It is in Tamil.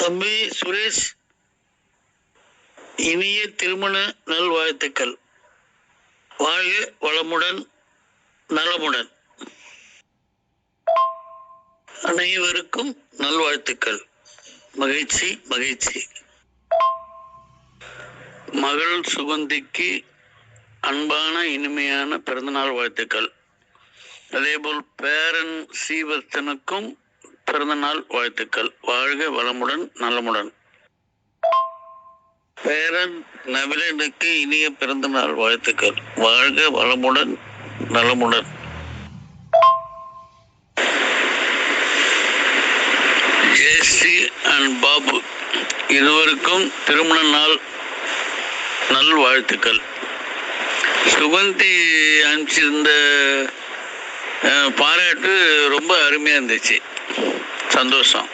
தம்பி சுரேஷ், இனிய திருமண நல்வாழ்த்துக்கள். வாழ்க வளமுடன், நலமுடன். அனைவருக்கும் நல்வாழ்த்துக்கள். மகிழ்ச்சி மகிழ்ச்சி. மகள் சுகந்திக்கு அன்பான இனிமையான பிறந்தநாள் வாழ்த்துக்கள். அதேபோல் பேரன் சீவர்த்தனுக்கும் பிறந்தநாள் வாழ்த்துக்கள். வாழ்க வளமுடன், நலமுடன். பேரன் நவிலனுக்கு இனிய பிறந்தநாள் வாழ்த்துக்கள். வாழ்க வளமுடன், நலமுடன். ஜெயஸ்ரீ அண்ட் பாபு இருவருக்கும் திருமண நாள் நல்வாழ்த்துக்கள். சுகந்தி அனுப்பிச்சிருந்த பாராட்டு ரொம்ப அருமையாக இருந்துச்சு. சந்தோஷம்.